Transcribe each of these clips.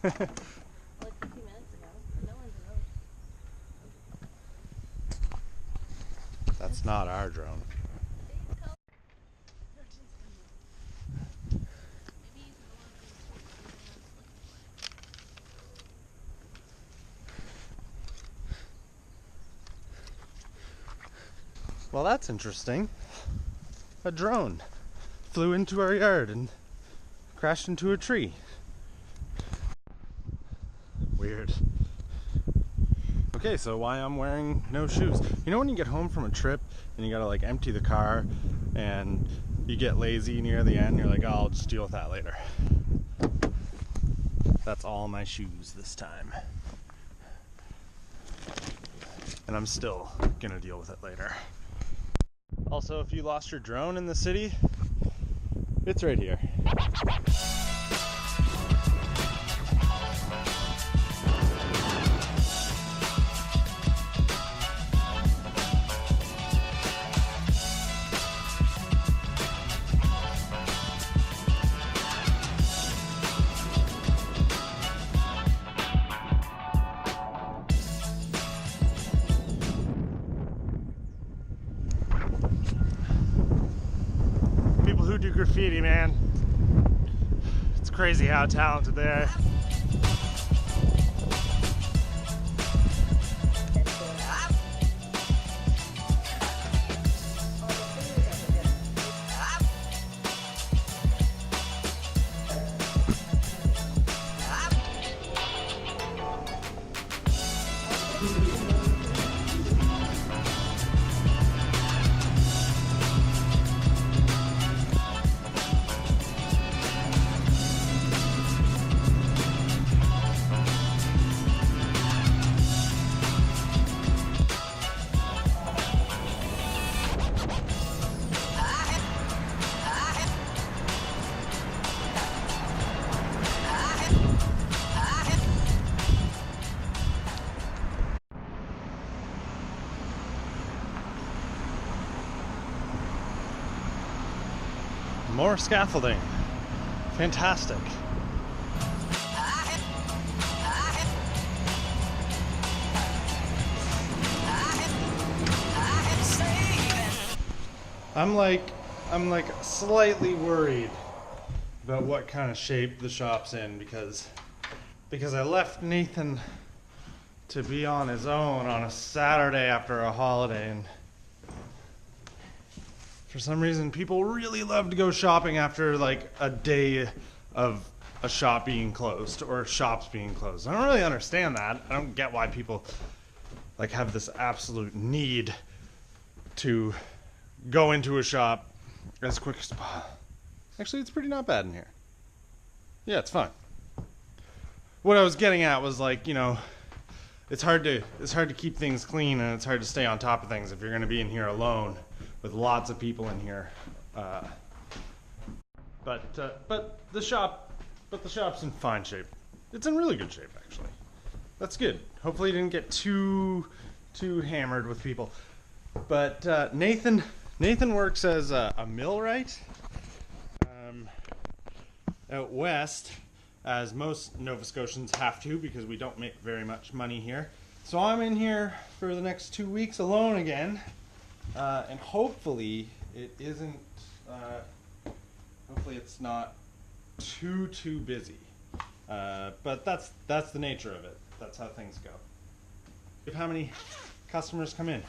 Like 15 minutes ago, but no one's out. That's not our drone. Well, that's interesting. A drone flew into our yard and crashed into a tree. Weird. Okay, so why I'm wearing no shoes. You know when you get home from a trip and you gotta like empty the car and you get lazy near the end, you're like, oh, I'll just deal with that later. That's all my shoes this time. And I'm still gonna deal with it later. Also, if you lost your drone in the city, it's right here. People who do graffiti, man, it's crazy how talented they are. More scaffolding. Fantastic. I'm like slightly worried about what kind of shape the shop's in because I left Nathan to be on his own on a Saturday after a holiday, and for some reason people really love to go shopping after like a day of a shop being closed or shops being closed. I don't really understand that. I don't get why people like have this absolute need to go into a shop as quick as possible. Actually, it's pretty not bad in here. Yeah, it's fine. What I was getting at was like, you know, it's hard to keep things clean, and it's hard to stay on top of things if you're going to be in here alone with lots of people in here. But the shop's in fine shape. It's in really good shape, actually. That's good. Hopefully, it didn't get too hammered with people. But Nathan works as a millwright out west, as most Nova Scotians have to, because we don't make very much money here. So I'm in here for the next 2 weeks alone again, and hopefully it isn't. Hopefully it's not too busy. But that's the nature of it. That's how things go. How many customers come in?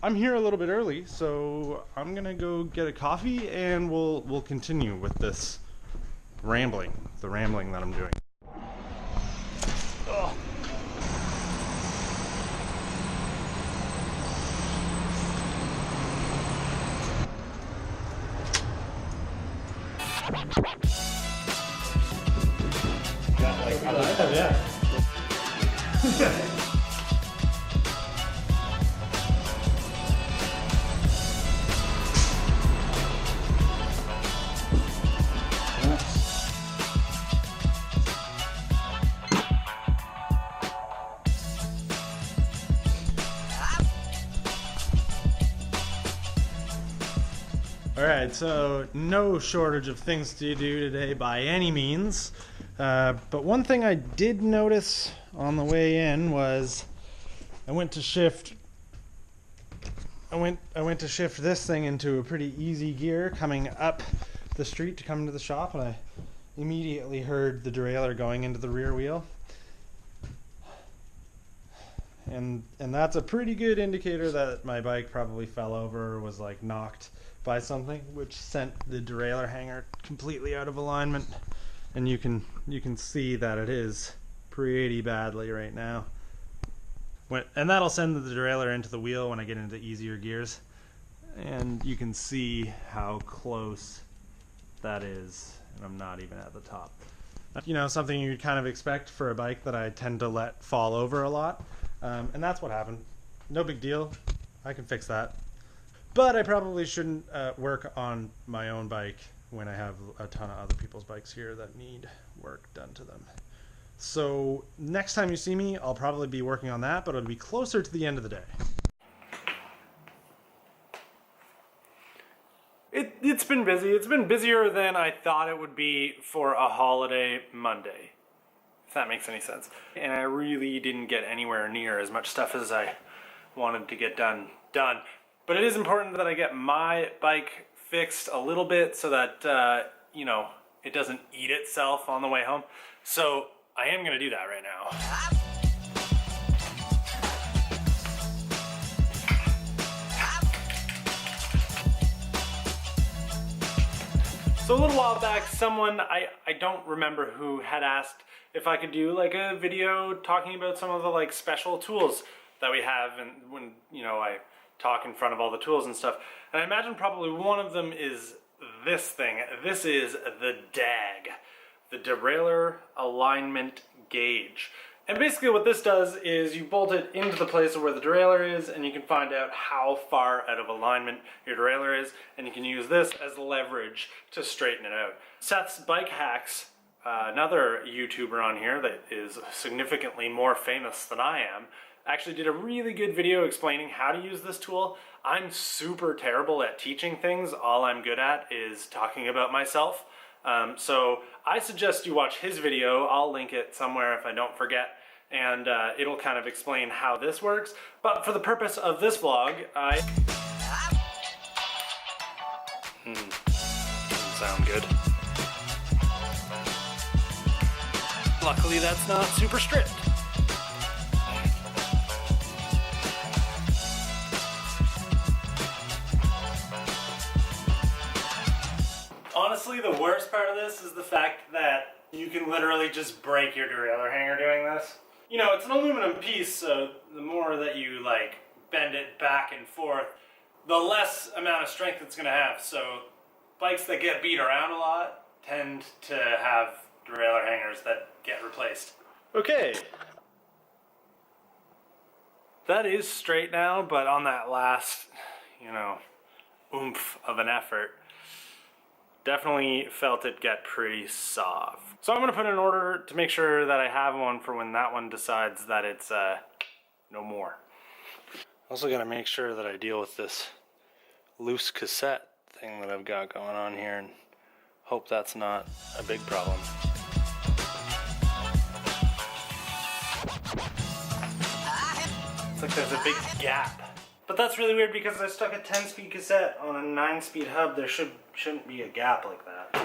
I'm here a little bit early, so I'm gonna go get a coffee, and we'll continue with this rambling that I'm doing. Ugh. Yeah. Alright, so no shortage of things to do today by any means. But one thing I did notice on the way in was I went to shift this thing into a pretty easy gear coming up the street to come to the shop, and I immediately heard the derailleur going into the rear wheel. And that's a pretty good indicator that my bike probably fell over or was like knocked by something, which sent the derailleur hanger completely out of alignment. And you can see that it is pretty badly right now. And that'll send the derailleur into the wheel when I get into easier gears. And you can see how close that is, and I'm not even at the top. You know, something you'd kind of expect for a bike that I tend to let fall over a lot. And that's what happened. No big deal. I can fix that. But I probably shouldn't work on my own bike when I have a ton of other people's bikes here that need work done to them. So next time you see me, I'll probably be working on that, but it'll be closer to the end of the day. It's been busy. It's been busier than I thought it would be for a holiday Monday, if that makes any sense. And I really didn't get anywhere near as much stuff as I wanted to get done. But it is important that I get my bike fixed a little bit so that, you know, it doesn't eat itself on the way home. So I am going to do that right now. So a little while back, someone, I don't remember who, had asked if I could do like a video talking about some of the like special tools that we have, and when, you know, I talk in front of all the tools and stuff. And I imagine probably one of them is this thing. This is the DAG, the Derailleur Alignment Gauge. And basically what this does is you bolt it into the place where the derailleur is, and you can find out how far out of alignment your derailleur is, and you can use this as leverage to straighten it out. Seth's Bike Hacks, another YouTuber on here that is significantly more famous than I am, actually did a really good video explaining how to use this tool. I'm super terrible at teaching things. All I'm good at is talking about myself. So I suggest you watch his video. I'll link it somewhere if I don't forget, and it'll kind of explain how this works. But for the purpose of this vlog, doesn't sound good. Luckily that's not super strict. Honestly, the worst part of this is the fact that you can literally just break your derailleur hanger doing this. You know, it's an aluminum piece, so the more that you like bend it back and forth, the less amount of strength it's gonna have. So bikes that get beat around a lot tend to have derailleur hangers that get replaced. Okay. That is straight now, but on that last, you know, oomph of an effort, definitely felt it get pretty soft. So I'm gonna put in an order to make sure that I have one for when that one decides that it's no more. Also gotta make sure that I deal with this loose cassette thing that I've got going on here, and hope that's not a big problem. It's like there's a big gap. But that's really weird because I stuck a 10-speed cassette on a 9-speed hub. There shouldn't be a gap like that.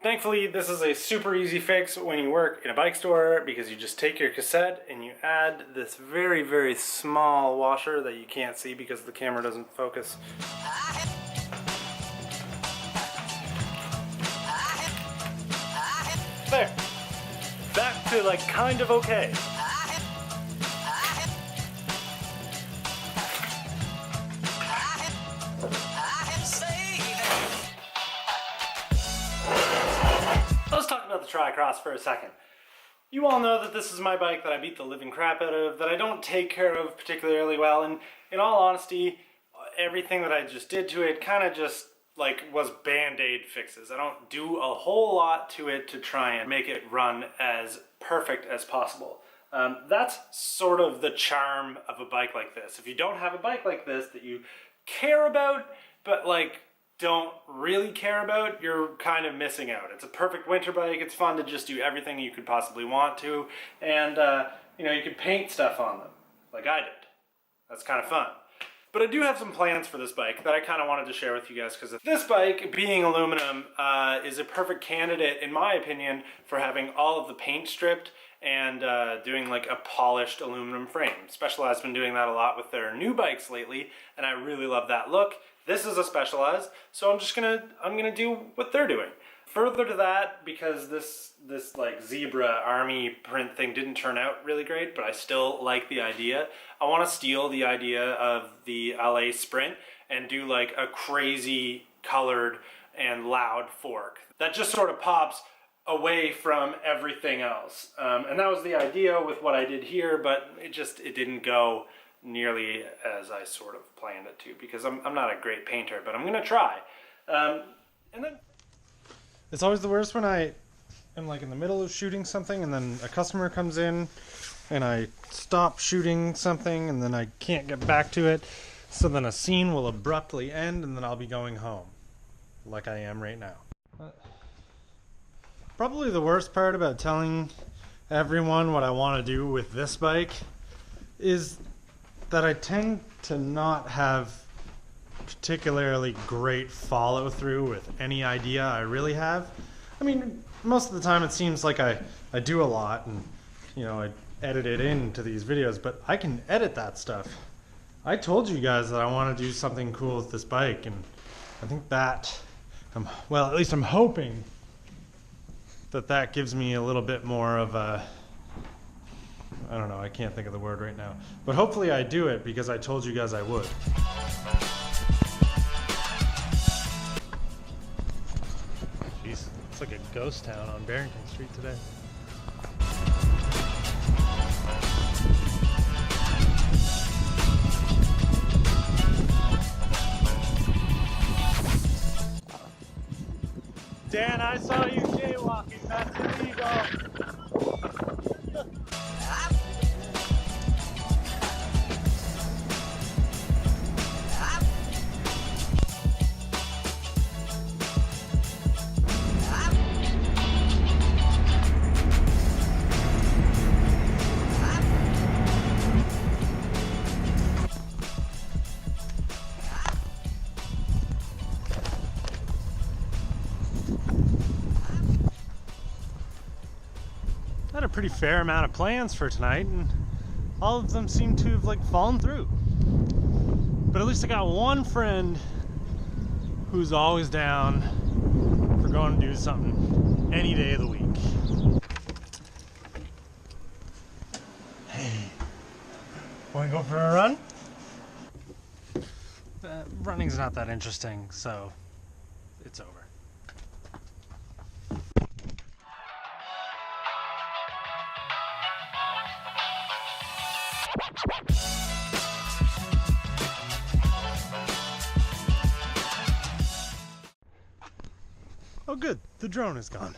Thankfully, this is a super easy fix when you work in a bike store, because you just take your cassette and you add this very, very small washer that you can't see because the camera doesn't focus. There. Back to like kind of okay. About the Tri-Cross for a second. You all know that this is my bike that I beat the living crap out of, that I don't take care of particularly well, and in all honesty, everything that I just did to it kind of just like was band-aid fixes. I don't do a whole lot to it to try and make it run as perfect as possible. That's sort of the charm of a bike like this. If you don't have a bike like this that you care about, but like don't really care about, you're kind of missing out. It's a perfect winter bike. It's fun to just do everything you could possibly want to, and you know, you could paint stuff on them like I did. That's kind of fun. But I do have some plans for this bike that I kind of wanted to share with you guys, because this bike, being aluminum, is a perfect candidate, in my opinion, for having all of the paint stripped and doing like a polished aluminum frame. Specialized's been doing that a lot with their new bikes lately, and I really love that look. This is a Specialized, so I'm gonna do what they're doing. Further to that, because this like zebra army print thing didn't turn out really great, but I still like the idea. I want to steal the idea of the LA Sprint and do like a crazy colored and loud fork that just sort of pops away from everything else. And that was the idea with what I did here, but it didn't go nearly as I sort of planned it to, because I'm not a great painter, but I'm gonna try. And then It's always the worst when I am like in the middle of shooting something and then a customer comes in and I stop shooting something and then I can't get back to it. So then a scene will abruptly end and then I'll be going home like I am right now. Probably the worst part about telling everyone what I want to do with this bike is that I tend to not have particularly great follow through with any idea I really have. I mean, most of the time it seems like I do a lot and, you know, I edit it into these videos, but I can edit that stuff. I told you guys that I want to do something cool with this bike, and I think that, well, at least I'm hoping that gives me a little bit more of a, I don't know, I can't think of the word right now, but hopefully I do it because I told you guys I would. It's like a ghost town on Barrington Street today. Dan, I saw you jaywalking. That's illegal. I had a pretty fair amount of plans for tonight, and all of them seem to have like fallen through. But at least I got one friend who's always down for going to do something any day of the week. Hey, wanna go for a run? Running's not that interesting, so it's over. Oh good, the drone is gone.